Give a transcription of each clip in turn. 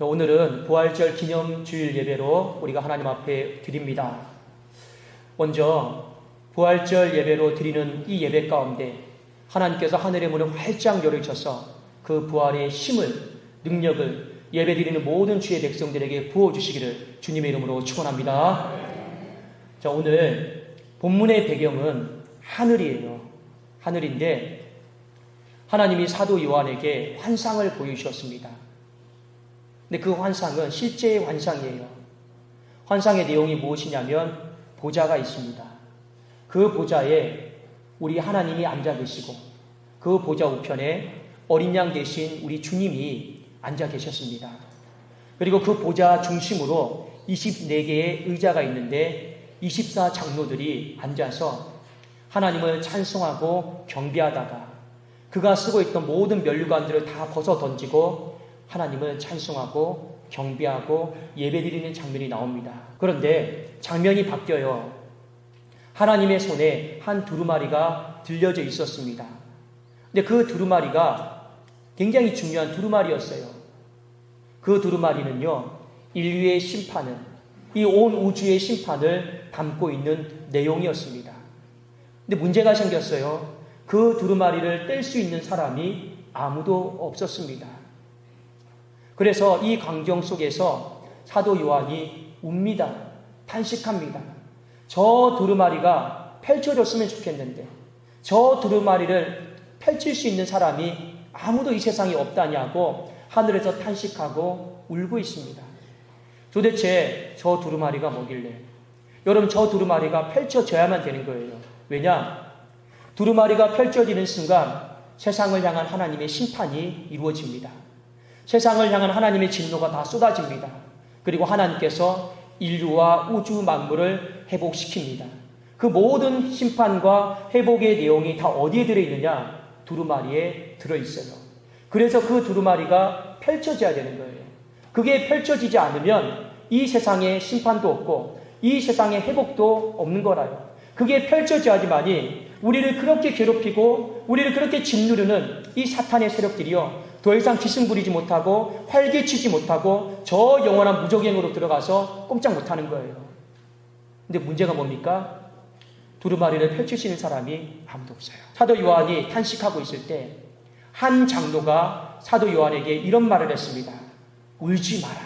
오늘은 부활절 기념주일 예배로 우리가 하나님 앞에 드립니다. 먼저 부활절 예배로 드리는 이 예배 가운데 하나님께서 하늘의 문을 활짝 열으셔서 그 부활의 힘을, 능력을 예배 드리는 모든 주의 백성들에게 부어주시기를 주님의 이름으로 축원합니다. 자, 오늘 본문의 배경은 하늘이에요. 하늘인데 하나님이 사도 요한에게 환상을 보여주셨습니다. 근데 그 환상은 실제의 환상이에요. 환상의 내용이 무엇이냐면 보좌가 있습니다. 그 보좌에 우리 하나님이 앉아 계시고 그 보좌 우편에 어린 양 대신 우리 주님이 앉아 계셨습니다. 그리고 그 보좌 중심으로 24개의 의자가 있는데 24장로들이 앉아서 하나님을 찬송하고 경배하다가 그가 쓰고 있던 모든 면류관들을 다 벗어 던지고 하나님을 찬송하고 경배하고 예배드리는 장면이 나옵니다. 그런데 장면이 바뀌어요. 하나님의 손에 한 두루마리가 들려져 있었습니다. 근데 그 두루마리가 굉장히 중요한 두루마리였어요. 그 두루마리는요, 인류의 심판을, 이 온 우주의 심판을 담고 있는 내용이었습니다. 근데 문제가 생겼어요. 그 두루마리를 뗄 수 있는 사람이 아무도 없었습니다. 그래서 이 광경 속에서 사도 요한이 웁니다. 탄식합니다. 저 두루마리가 펼쳐졌으면 좋겠는데 저 두루마리를 펼칠 수 있는 사람이 아무도 이 세상에 없다냐고 하늘에서 탄식하고 울고 있습니다. 도대체 저 두루마리가 뭐길래? 여러분, 저 두루마리가 펼쳐져야만 되는 거예요. 왜냐? 두루마리가 펼쳐지는 순간 세상을 향한 하나님의 심판이 이루어집니다. 세상을 향한 하나님의 진노가 다 쏟아집니다. 그리고 하나님께서 인류와 우주 만물을 회복시킵니다. 그 모든 심판과 회복의 내용이 다 어디에 들어있느냐? 두루마리에 들어있어요. 그래서 그 두루마리가 펼쳐져야 되는 거예요. 그게 펼쳐지지 않으면 이 세상에 심판도 없고 이 세상에 회복도 없는 거라요. 그게 펼쳐져야지만이 우리를 그렇게 괴롭히고 우리를 그렇게 짓누르는 이 사탄의 세력들이요, 더 이상 기승 부리지 못하고 활개치지 못하고 저 영원한 무적행으로 들어가서 꼼짝 못하는 거예요. 근데 문제가 뭡니까? 두루마리를 펼치시는 사람이 아무도 없어요. 사도 요한이 탄식하고 있을 때 한 장로가 사도 요한에게 이런 말을 했습니다. 울지 마라.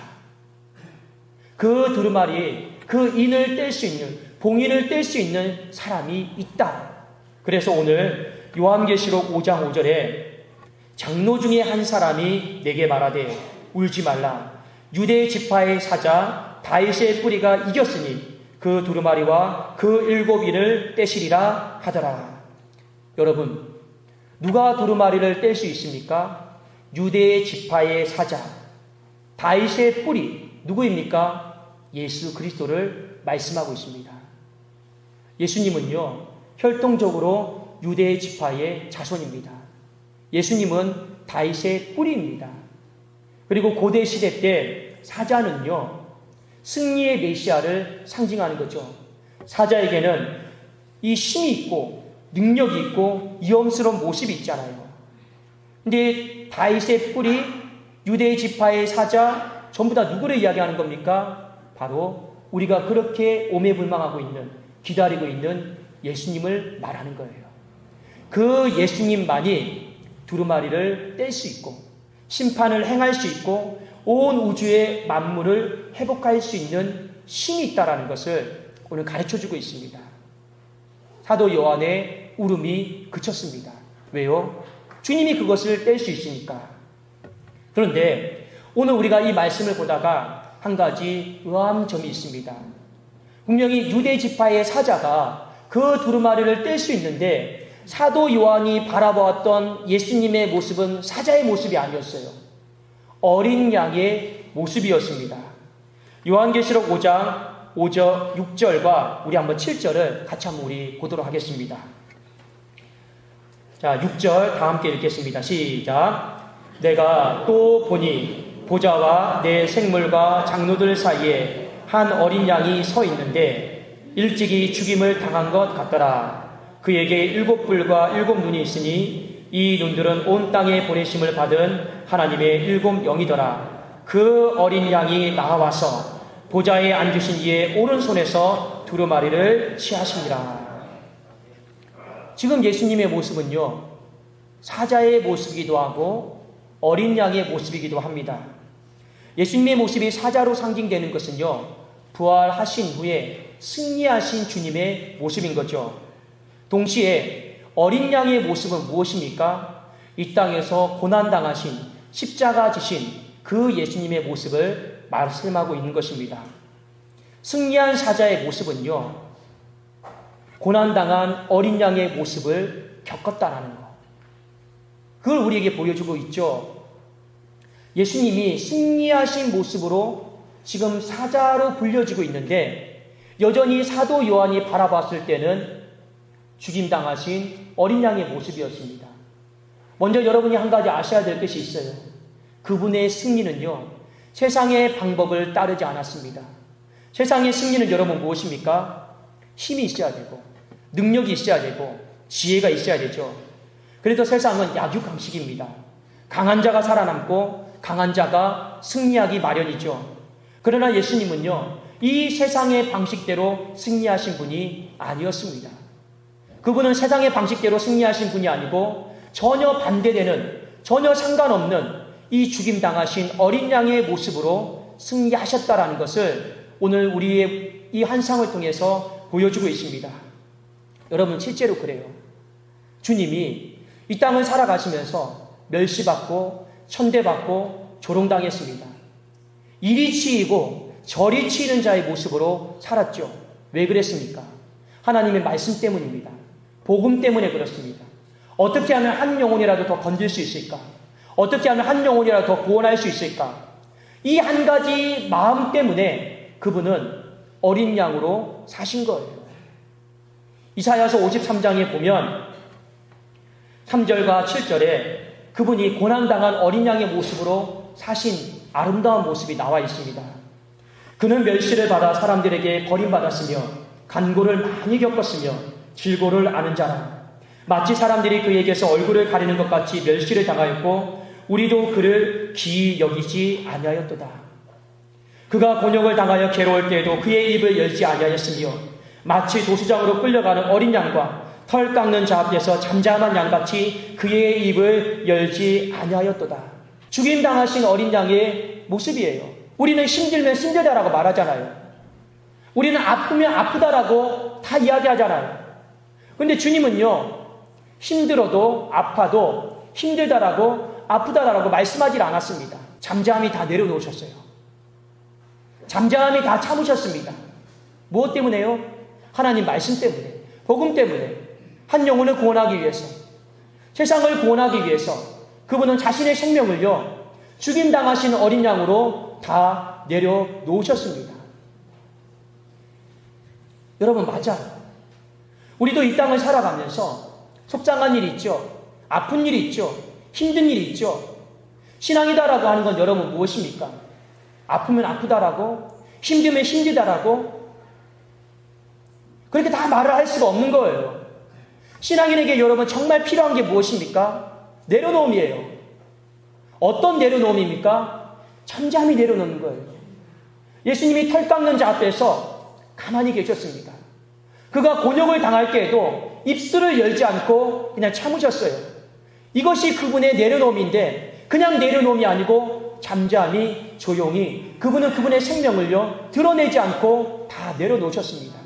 그 두루마리, 그 인을 뗄 수 있는, 봉인을 뗄 수 있는 사람이 있다. 그래서 오늘 요한계시록 5장 5절에 장로 중에 한 사람이 내게 말하되 울지 말라. 유대 지파의 사자 다윗의 뿌리가 이겼으니 그 두루마리와 그 7인을 떼시리라 하더라. 여러분, 누가 두루마리를 뗄 수 있습니까? 유대 지파의 사자 다윗의 뿌리, 누구입니까? 예수 그리스도를 말씀하고 있습니다. 예수님은요, 혈통적으로 유대 지파의 자손입니다. 예수님은 다윗의 뿌리입니다. 그리고 고대 시대 때 사자는요, 승리의 메시아를 상징하는 거죠. 사자에게는 이 힘이 있고 능력이 있고 위엄스러운 모습이 있잖아요. 근데 다윗의 뿌리, 유대 지파의 사자, 전부 다 누구를 이야기하는 겁니까? 바로 우리가 그렇게 오매불망하고 있는, 기다리고 있는 예수님을 말하는 거예요. 그 예수님만이 두루마리를 뗄 수 있고 심판을 행할 수 있고 온 우주의 만물을 회복할 수 있는 힘이 있다라는 것을 오늘 가르쳐주고 있습니다. 사도 요한의 울음이 그쳤습니다. 왜요? 주님이 그것을 뗄 수 있으니까. 그런데 오늘 우리가 이 말씀을 보다가 한 가지 의아한 점이 있습니다. 분명히 유대 지파의 사자가 그 두루마리를 뗄 수 있는데 사도 요한이 바라보았던 예수님의 모습은 사자의 모습이 아니었어요. 어린 양의 모습이었습니다. 요한계시록 5장 5절, 6절과 우리 한번 7절을 같이 한번 우리 보도록 하겠습니다. 자, 6절 다 함께 읽겠습니다. 시작. 내가 또 보니 보좌와 내 생물과 장로들 사이에 한 어린 양이 서 있는데 일찍이 죽임을 당한 것 같더라. 그에게 7뿔과 7눈이 있으니 이 눈들은 온 땅에 보내심을 받은 하나님의 7 영이더라. 그 어린 양이 나와서 보좌에 앉으신 이의 오른손에서 두루마리를 취하시니라. 지금 예수님의 모습은요, 사자의 모습이기도 하고 어린 양의 모습이기도 합니다. 예수님의 모습이 사자로 상징되는 것은요, 부활하신 후에 승리하신 주님의 모습인 거죠. 동시에 어린 양의 모습은 무엇입니까? 이 땅에서 고난당하신 십자가 지신 그 예수님의 모습을 말씀하고 있는 것입니다. 승리한 사자의 모습은요, 고난당한 어린 양의 모습을 겪었다라는 것. 그걸 우리에게 보여주고 있죠. 예수님이 승리하신 모습으로 지금 사자로 불려지고 있는데 여전히 사도 요한이 바라봤을 때는 죽임당하신 어린 양의 모습이었습니다. 먼저 여러분이 한 가지 아셔야 될 것이 있어요. 그분의 승리는요, 세상의 방법을 따르지 않았습니다. 세상의 승리는 여러분 무엇입니까? 힘이 있어야 되고 능력이 있어야 되고 지혜가 있어야 되죠. 그래서 세상은 약육강식입니다. 강한 자가 살아남고 강한 자가 승리하기 마련이죠. 그러나 예수님은요, 이 세상의 방식대로 승리하신 분이 아니었습니다. 그분은 세상의 방식대로 승리하신 분이 아니고 전혀 반대되는, 전혀 상관없는 이 죽임당하신 어린 양의 모습으로 승리하셨다라는 것을 오늘 우리의 이 한상을 통해서 보여주고 있습니다. 여러분, 실제로 그래요. 주님이 이 땅을 살아가시면서 멸시받고 천대받고 조롱당했습니다. 이리 치이고 저리 치이는 자의 모습으로 살았죠. 왜 그랬습니까? 하나님의 말씀 때문입니다. 복음 때문에 그렇습니다. 어떻게 하면 한 영혼이라도 더 건질 수 있을까? 어떻게 하면 한 영혼이라도 더 구원할 수 있을까? 이 한 가지 마음 때문에 그분은 어린 양으로 사신 거예요. 이사야서 53장에 보면 3절과 7절에 그분이 고난당한 어린 양의 모습으로 사신 아름다운 모습이 나와 있습니다. 그는 멸시를 받아 사람들에게 버림받았으며 간고를 많이 겪었으며 질고를 아는 자라. 마치 사람들이 그에게서 얼굴을 가리는 것 같이 멸시를 당하였고 우리도 그를 귀히 여기지 아니하였도다. 그가 곤욕을 당하여 괴로울 때에도 그의 입을 열지 아니하였으며 마치 도수장으로 끌려가는 어린 양과 털 깎는 자 앞에서 잠잠한 양같이 그의 입을 열지 아니하였도다. 죽임당하신 어린 양의 모습이에요. 우리는 힘들면 힘들다라고 말하잖아요. 우리는 아프면 아프다라고 다 이야기하잖아요. 그런데 주님은요, 힘들어도 아파도 힘들다라고 아프다라고 말씀하지 않았습니다. 잠잠히 다 내려놓으셨어요. 잠잠히 다 참으셨습니다. 무엇 때문에요? 하나님 말씀 때문에, 복음 때문에, 한 영혼을 구원하기 위해서, 세상을 구원하기 위해서 그분은 자신의 생명을요, 죽임당하신 어린 양으로 다 내려놓으셨습니다. 여러분, 맞아요. 우리도 이 땅을 살아가면서 속상한 일이 있죠. 아픈 일이 있죠. 힘든 일이 있죠. 신앙이다라고 하는 건 여러분 무엇입니까? 아프면 아프다라고, 힘들면 힘들다라고, 그렇게 다 말을 할 수가 없는 거예요. 신앙인에게 여러분 정말 필요한 게 무엇입니까? 내려놓음이에요. 어떤 내려놓음입니까? 잠잠히 내려놓는 거예요. 예수님이 털 깎는 자 앞에서 가만히 계셨습니다. 그가 곤욕을 당할 때에도 입술을 열지 않고 그냥 참으셨어요. 이것이 그분의 내려놓음인데 그냥 내려놓음이 아니고 잠잠히 조용히 그분은 그분의 생명을요 드러내지 않고 다 내려놓으셨습니다.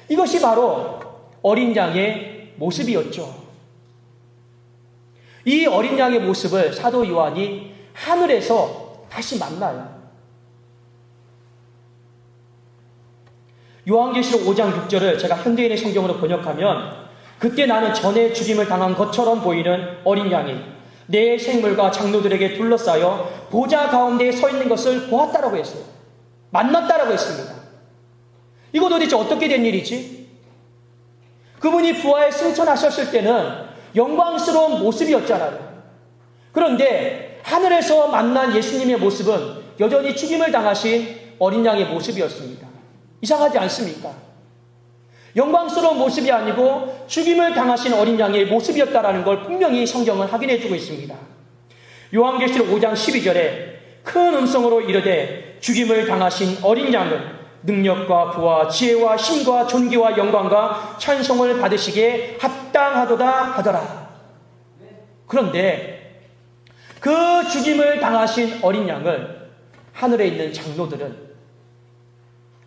이것이 바로 어린 양의 모습이었죠. 이 어린 양의 모습을 사도 요한이 하늘에서 다시 만나요. 요한계시록 5장 6절을 제가 현대인의 성경으로 번역하면 그때 나는 전에 죽임을 당한 것처럼 보이는 어린 양이 내 생물과 장로들에게 둘러싸여 보좌 가운데에 서 있는 것을 보았다라고 했어요. 만났다라고 했습니다. 이거 도대체 어떻게 된 일이지? 그분이 부활 승천하셨을 때는 영광스러운 모습이었잖아요. 그런데 하늘에서 만난 예수님의 모습은 여전히 죽임을 당하신 어린 양의 모습이었습니다. 이상하지 않습니까? 영광스러운 모습이 아니고 죽임을 당하신 어린 양의 모습이었다라는 걸 분명히 성경은 확인해 주고 있습니다. 요한계시록 5장 12절에 큰 음성으로 이르되 죽임을 당하신 어린 양은 능력과 부와 지혜와 힘과 존귀와 영광과 찬송을 받으시기에 합당하도다 하더라. 그런데 그 죽임을 당하신 어린 양을 하늘에 있는 장로들은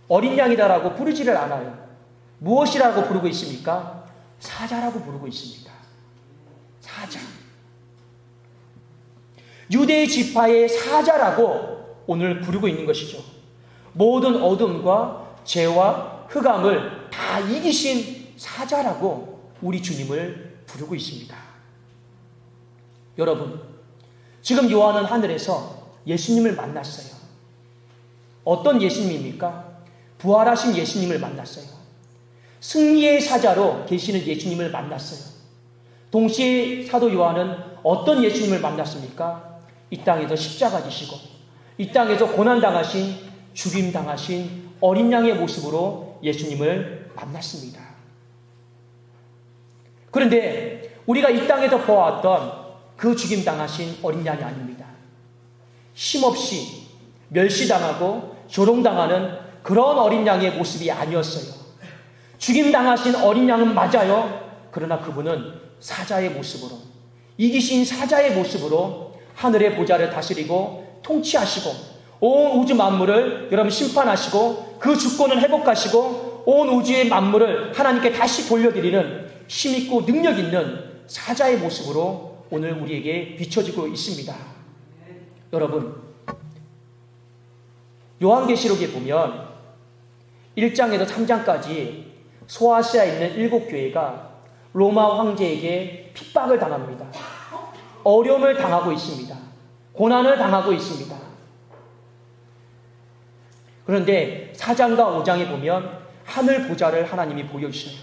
어린 양이다라고 부르지를 않아요. 무엇이라고 부르고 있습니까? 사자라고 부르고 있습니다. 사자. 유대 지파의 사자라고 오늘 부르고 있는 것이죠. 모든 어둠과 죄와 흑암을 다 이기신 사자라고 우리 주님을 부르고 있습니다. 여러분, 지금 요한은 하늘에서 예수님을 만났어요. 어떤 예수님입니까? 부활하신 예수님을 만났어요. 승리의 사자로 계시는 예수님을 만났어요. 동시에 사도 요한은 어떤 예수님을 만났습니까? 이 땅에서 십자가 지시고 이 땅에서 고난당하신 죽임당하신 어린 양의 모습으로 예수님을 만났습니다. 그런데 우리가 이 땅에서 보아왔던 그 죽임당하신 어린 양이 아닙니다. 힘없이 멸시당하고 조롱당하는 그런 어린 양의 모습이 아니었어요. 죽임당하신 어린 양은 맞아요. 그러나 그분은 사자의 모습으로, 이기신 사자의 모습으로 하늘의 보좌를 다스리고 통치하시고 온 우주 만물을 여러분 심판하시고 그 주권을 회복하시고 온 우주의 만물을 하나님께 다시 돌려드리는 힘있고 능력 있는 사자의 모습으로 오늘 우리에게 비춰지고 있습니다. 여러분, 요한계시록에 보면 1장에서 3장까지 소아시아에 있는 7교회가 로마 황제에게 핍박을 당합니다. 어려움을 당하고 있습니다. 고난을 당하고 있습니다. 그런데 4장과 5장에 보면 하늘 보좌를 하나님이 보여주셔요.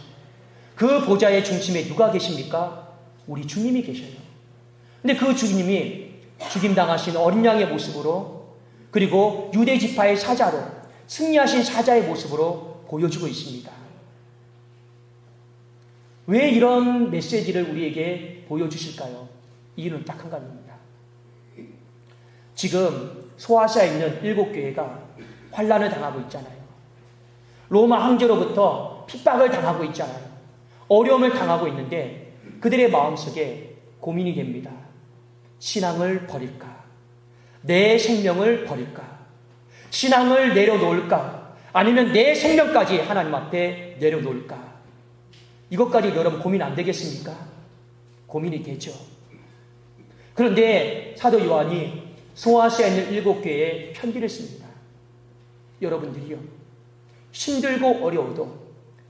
그 보좌의 중심에 누가 계십니까? 우리 주님이 계셔요. 근데 그 주님이 죽임당하신 어린 양의 모습으로 그리고 유대 지파의 사자로 승리하신 사자의 모습으로 보여주고 있습니다. 왜 이런 메시지를 우리에게 보여주실까요? 이유는 딱 한 가지입니다. 지금 소아시아에 있는 7교회가 환난을 당하고 있잖아요. 로마 황제로부터 핍박을 당하고 있잖아요. 어려움을 당하고 있는데 그들의 마음속에 고민이 됩니다. 신앙을 버릴까? 내 생명을 버릴까? 신앙을 내려놓을까? 아니면 내 생명까지 하나님 앞에 내려놓을까? 이것까지 여러분 고민 안 되겠습니까? 고민이 되죠. 그런데 사도 요한이 소아시아에 있는 7교회에 편지를 씁니다. 여러분들이요, 힘들고 어려워도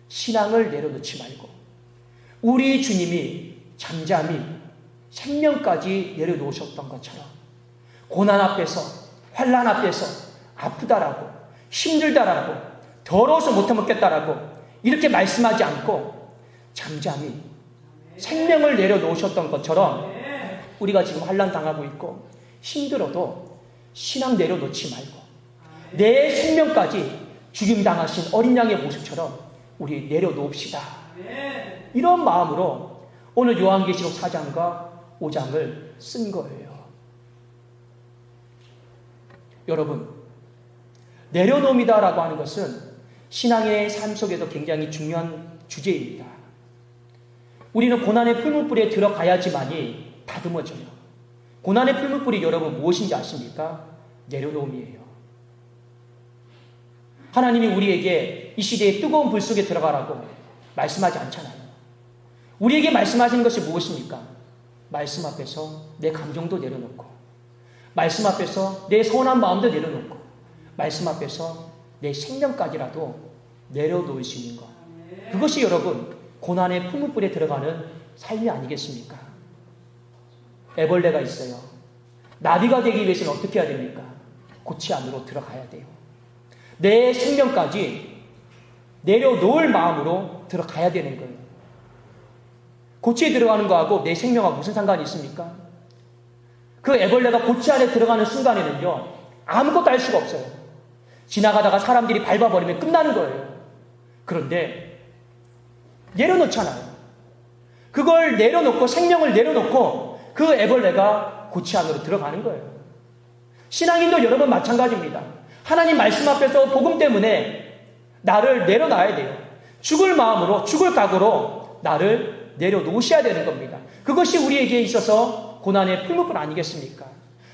신앙을 내려놓지 말고 우리 주님이 잠잠히 생명까지 내려놓으셨던 것처럼 고난 앞에서 환난 앞에서 아프다라고 힘들다라고 더러워서 못 해먹겠다라고 이렇게 말씀하지 않고 잠잠히 생명을 내려놓으셨던 것처럼 우리가 지금 환난 당하고 있고 힘들어도 신앙 내려놓지 말고 내 생명까지 죽임당하신 어린 양의 모습처럼 우리 내려놓읍시다. 이런 마음으로 오늘 요한계시록 4장과 5장을 쓴 거예요. 여러분, 내려놓음이다라고 하는 것은 신앙의 삶 속에서 굉장히 중요한 주제입니다. 우리는 고난의 풀무불에 들어가야지만이 다듬어져요. 고난의 풀무불이 여러분 무엇인지 아십니까? 내려놓음이에요. 하나님이 우리에게 이 시대에 뜨거운 불 속에 들어가라고 말씀하지 않잖아요. 우리에게 말씀하시는 것이 무엇입니까? 말씀 앞에서 내 감정도 내려놓고 말씀 앞에서 내 서운한 마음도 내려놓고 말씀 앞에서 내 생명까지라도 내려놓을 수 있는 것. 그것이 여러분 고난의 풀무불에 들어가는 삶이 아니겠습니까? 애벌레가 있어요. 나비가 되기 위해서는 어떻게 해야 됩니까? 고치 안으로 들어가야 돼요. 내 생명까지 내려놓을 마음으로 들어가야 되는 거예요. 고치에 들어가는 거하고 내 생명하고 무슨 상관이 있습니까? 그 애벌레가 고치 안에 들어가는 순간에는요, 아무것도 할 수가 없어요. 지나가다가 사람들이 밟아버리면 끝나는 거예요. 그런데 내려놓잖아요. 그걸 내려놓고 생명을 내려놓고 그 애벌레가 고치 안으로 들어가는 거예요. 신앙인도 여러분 마찬가지입니다. 하나님 말씀 앞에서 복음 때문에 나를 내려놔야 돼요. 죽을 마음으로, 죽을 각오로 나를 내려놓으셔야 되는 겁니다. 그것이 우리에게 있어서 고난의 풀무불 아니겠습니까?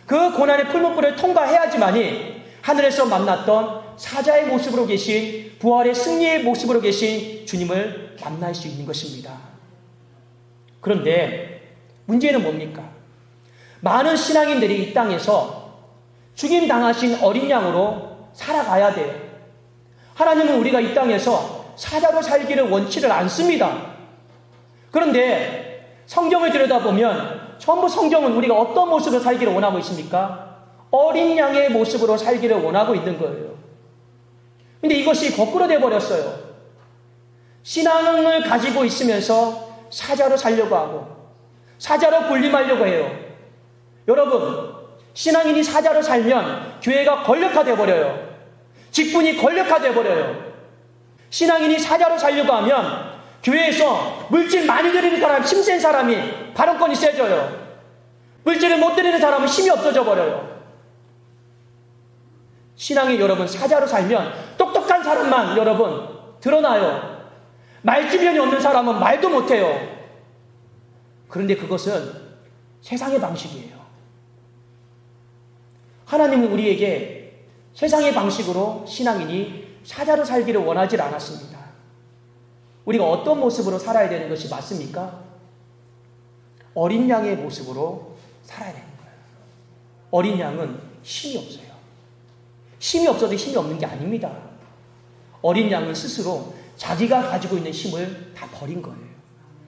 그 고난의 풀무불을 통과해야지만이 하늘에서 만났던 사자의 모습으로 계신, 부활의 승리의 모습으로 계신 주님을 만날 수 있는 것입니다. 그런데 문제는 뭡니까? 많은 신앙인들이 이 땅에서 죽임 당하신 어린 양으로 살아가야 돼요. 하나님은 우리가 이 땅에서 사자로 살기를 원치를 않습니다. 그런데 성경을 들여다보면 전부 성경은 우리가 어떤 모습으로 살기를 원하고 있습니까? 어린 양의 모습으로 살기를 원하고 있는 거예요. 근데 이것이 거꾸로 돼버렸어요. 신앙을 가지고 있으면서 사자로 살려고 하고 사자로 군림하려고 해요. 여러분, 신앙인이 사자로 살면 교회가 권력화돼 버려요. 직분이 권력화돼 버려요. 신앙인이 사자로 살려고 하면 교회에서 물질 많이 드리는 사람, 힘센 사람이 발언권이 세져요. 물질을 못 드리는 사람은 힘이 없어져 버려요. 신앙이 여러분 사자로 살면 똑똑한 사람만 여러분 드러나요. 말주변이 없는 사람은 말도 못해요. 그런데 그것은 세상의 방식이에요. 하나님은 우리에게 세상의 방식으로 신앙인이 사자로 살기를 원하지 않았습니다. 우리가 어떤 모습으로 살아야 되는 것이 맞습니까? 어린 양의 모습으로 살아야 되는 거예요. 어린 양은 힘이 없어요. 힘이 없어도 힘이 없는 게 아닙니다. 어린 양은 스스로 자기가 가지고 있는 힘을 다 버린 거예요.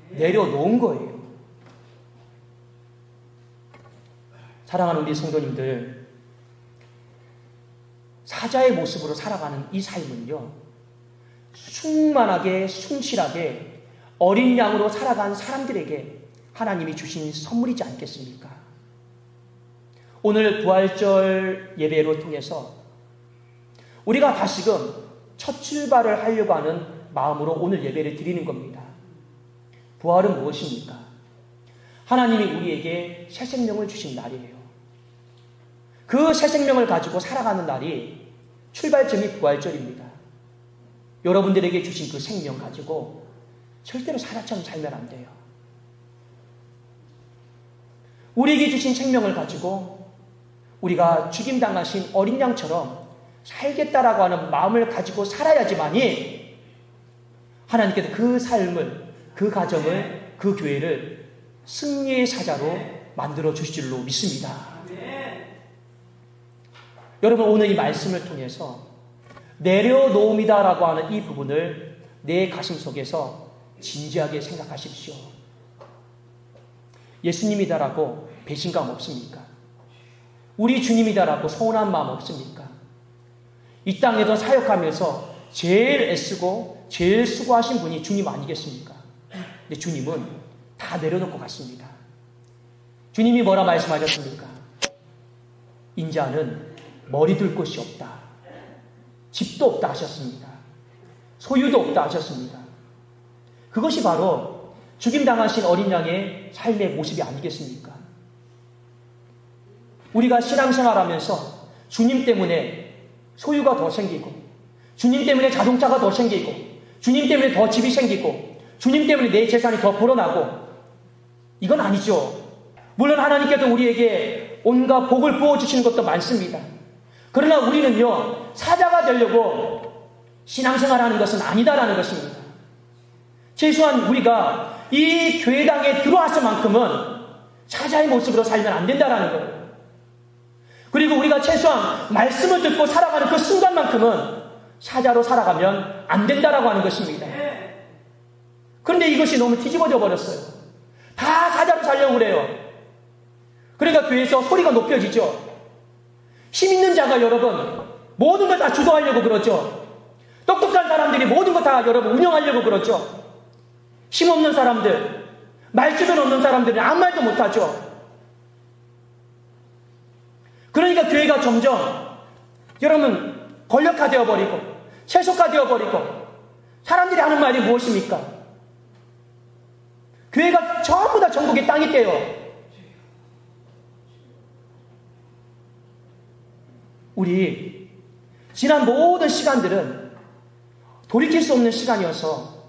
내려놓은 거예요. 사랑하는 우리 성도님들, 사자의 모습으로 살아가는 이 삶은요, 충만하게 충실하게 어린 양으로 살아간 사람들에게 하나님이 주신 선물이지 않겠습니까? 오늘 부활절 예배로 통해서 우리가 다시금 첫 출발을 하려고 하는 마음으로 오늘 예배를 드리는 겁니다. 부활은 무엇입니까? 하나님이 우리에게 새 생명을 주신 날이에요. 그 새 생명을 가지고 살아가는 날이 출발점이 부활절입니다. 여러분들에게 주신 그 생명 가지고 절대로 사자처럼 살면 안 돼요. 우리에게 주신 생명을 가지고 우리가 죽임당하신 어린 양처럼 살겠다라고 하는 마음을 가지고 살아야지만이 하나님께서 그 삶을, 그 가정을, 그 교회를 승리의 사자로 만들어 주실 줄로 믿습니다. 여러분, 오늘 이 말씀을 통해서 내려놓음이다라고 하는 이 부분을 내 가슴 속에서 진지하게 생각하십시오. 예수님이다라고 배신감 없습니까? 우리 주님이다라고 서운한 마음 없습니까? 이 땅에서 사역하면서 제일 애쓰고 제일 수고하신 분이 주님 아니겠습니까? 근데 주님은 다 내려놓고 갔습니다. 주님이 뭐라 말씀하셨습니까? 인자는 머리 둘 곳이 없다. 집도 없다 하셨습니다. 소유도 없다 하셨습니다. 그것이 바로 죽임당하신 어린 양의 삶의 모습이 아니겠습니까? 우리가 신앙생활하면서 주님 때문에 소유가 더 생기고, 주님 때문에 자동차가 더 생기고, 주님 때문에 더 집이 생기고, 주님 때문에 내 재산이 더 불어나고, 이건 아니죠. 물론 하나님께서 우리에게 온갖 복을 부어주시는 것도 많습니다. 그러나 우리는요, 사자가 되려고 신앙생활하는 것은 아니다라는 것입니다. 최소한 우리가 이 교회당에 들어와서만큼은 사자의 모습으로 살면 안 된다라는 거예요. 그리고 우리가 최소한 말씀을 듣고 살아가는 그 순간만큼은 사자로 살아가면 안 된다라고 하는 것입니다. 그런데 이것이 너무 뒤집어져 버렸어요. 다 사자로 살려고 그래요. 그러니까 교회에서 소리가 높여지죠. 힘 있는 자가 여러분 모든 걸 다 주도하려고 그러죠. 똑똑한 사람들이 모든 거 다 여러분 운영하려고 그러죠. 힘 없는 사람들, 말주변 없는 사람들은 아무 말도 못하죠. 그러니까 교회가 점점 여러분 권력화되어 버리고 세속화되어 버리고 사람들이 하는 말이 무엇입니까? 교회가 전부 다 전국에 땅이 떼요. 우리 지난 모든 시간들은 돌이킬 수 없는 시간이어서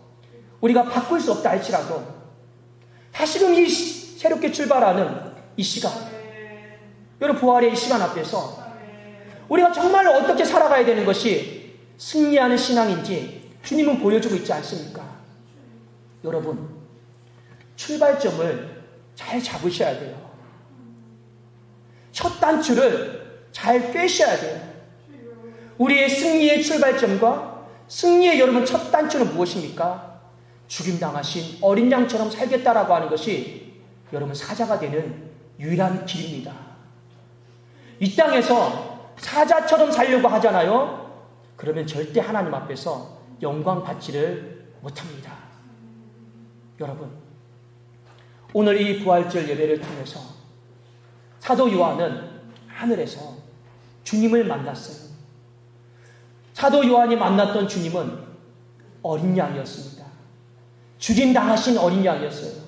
우리가 바꿀 수 없다 할지라도 다시금 이 새롭게 출발하는 이 시간, 여러분 부활의 이 시간 앞에서 우리가 정말 어떻게 살아가야 되는 것이 승리하는 신앙인지 주님은 보여주고 있지 않습니까? 여러분, 출발점을 잘 잡으셔야 돼요. 첫 단추를 잘 꿰셔야 돼요. 우리의 승리의 출발점과 승리의 여러분 첫 단추는 무엇입니까? 죽임당하신 어린 양처럼 살겠다라고 하는 것이 여러분 사자가 되는 유일한 길입니다. 이 땅에서 사자처럼 살려고 하잖아요. 그러면 절대 하나님 앞에서 영광 받지를 못합니다. 여러분, 오늘 이 부활절 예배를 통해서 사도 요한은 하늘에서 주님을 만났어요. 사도 요한이 만났던 주님은 어린 양이었습니다. 죽임당하신 어린 양이었어요.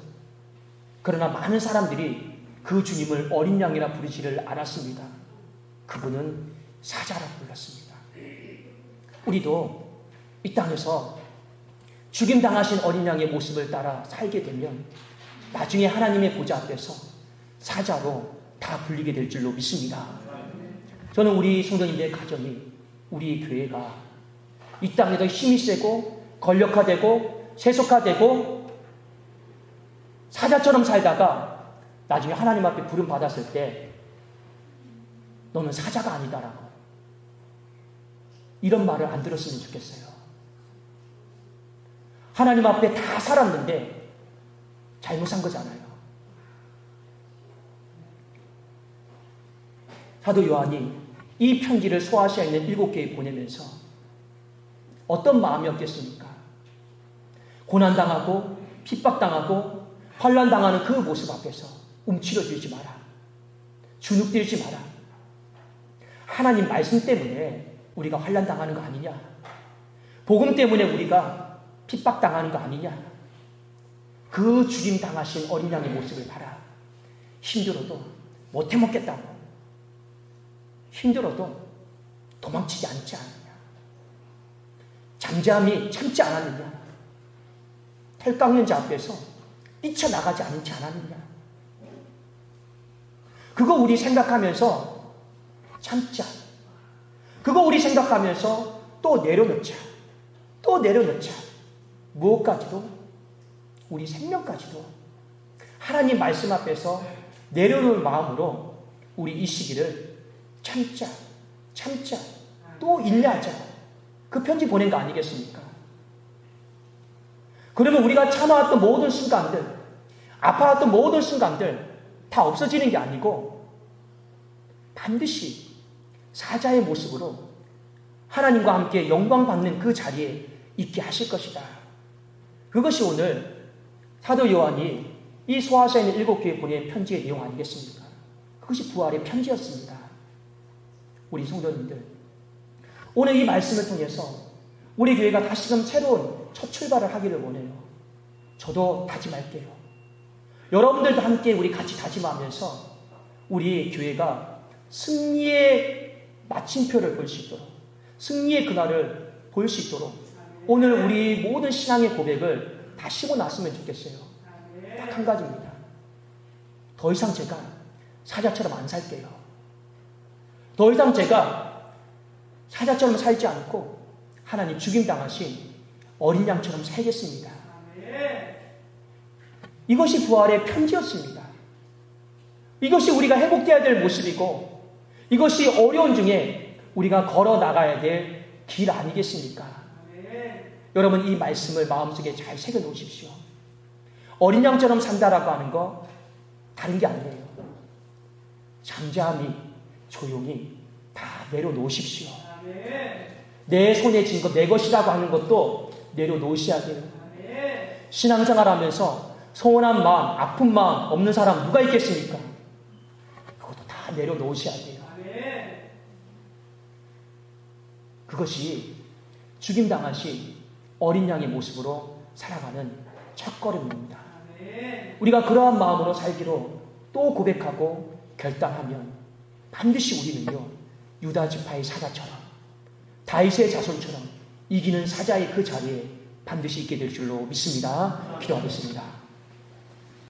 그러나 많은 사람들이 그 주님을 어린 양이라 부르지를 않았습니다. 그분은 사자라고 불렀습니다. 우리도 이 땅에서 죽임당하신 어린 양의 모습을 따라 살게 되면 나중에 하나님의 보좌 앞에서 사자로 다 불리게 될 줄로 믿습니다. 저는 우리 성도님들의 가정이, 우리 교회가 이 땅에 더 힘이 세고 권력화되고 세속화되고 사자처럼 살다가 나중에 하나님 앞에 부름 받았을 때 너는 사자가 아니다라고 이런 말을 안 들었으면 좋겠어요. 하나님 앞에 다 살았는데 잘못 산 거잖아요. 사도 요한이 이 편지를 소아시아에 있는 7교회에 보내면서 어떤 마음이었겠습니까? 고난당하고 핍박당하고 환난당하는 그 모습 앞에서 움츠러들지 마라. 주눅들지 마라. 하나님 말씀 때문에 우리가 환난당하는 거 아니냐? 복음 때문에 우리가 핍박당하는 거 아니냐? 그 죽임당하신 어린 양의 모습을 봐라. 힘들어도 못 해먹겠다고. 힘들어도 도망치지 않지 않느냐? 잠잠히 참지 않았느냐? 털 깎는 자 앞에서 뛰쳐나가지 않지 않았느냐? 그거 우리 생각하면서 참자. 그거 우리 생각하면서 또 내려놓자. 또 내려놓자. 무엇까지도? 우리 생명까지도 하나님 말씀 앞에서 내려놓을 마음으로 우리 이 시기를 참자. 또 인내하자. 그 편지 보낸 거 아니겠습니까? 그러면 우리가 참아왔던 모든 순간들, 아파왔던 모든 순간들 다 없어지는 게 아니고 반드시 사자의 모습으로 하나님과 함께 영광 받는 그 자리에 있게 하실 것이다. 그것이 오늘 사도 요한이 이 소아시아에 있는 7교회에 보낸 편지의 내용 아니겠습니까? 그것이 부활의 편지였습니다. 우리 성도님들, 오늘 이 말씀을 통해서 우리 교회가 다시금 새로운 첫 출발을 하기를 원해요. 저도 다짐할게요. 여러분들도 함께 우리 같이 다짐하면서 우리 교회가 승리의 마침표를 볼 수 있도록, 승리의 그날을 볼 수 있도록 오늘 우리 모든 신앙의 고백을 다 쉬고 났으면 좋겠어요. 딱 한 가지입니다. 더 이상 제가 사자처럼 안 살게요. 더 이상 제가 사자처럼 살지 않고 하나님 죽임당하신 어린 양처럼 살겠습니다. 이것이 부활의 편지였습니다. 이것이 우리가 회복되어야 될 모습이고 이것이 어려운 중에 우리가 걸어 나가야 될 길 아니겠습니까? 여러분 이 말씀을 마음속에 잘 새겨 놓으십시오. 어린 양처럼 산다라고 하는 거 다른 게 아니에요. 잠잠히 조용히 다 내려놓으십시오. 내 손에 쥔 것 내 것이라고 하는 것도 내려놓으셔야 돼요. 신앙생활하면서 소원한 마음, 아픈 마음 없는 사람 누가 있겠습니까? 그것도 다 내려놓으셔야 돼요. 그것이 죽임당하신 어린 양의 모습으로 살아가는 첫걸음입니다. 우리가 그러한 마음으로 살기로 또 고백하고 결단하면 반드시 우리는요 유다 지파의 사자처럼 다윗의 자손처럼 이기는 사자의 그 자리에 반드시 있게 될 줄로 믿습니다. 기도하겠습니다.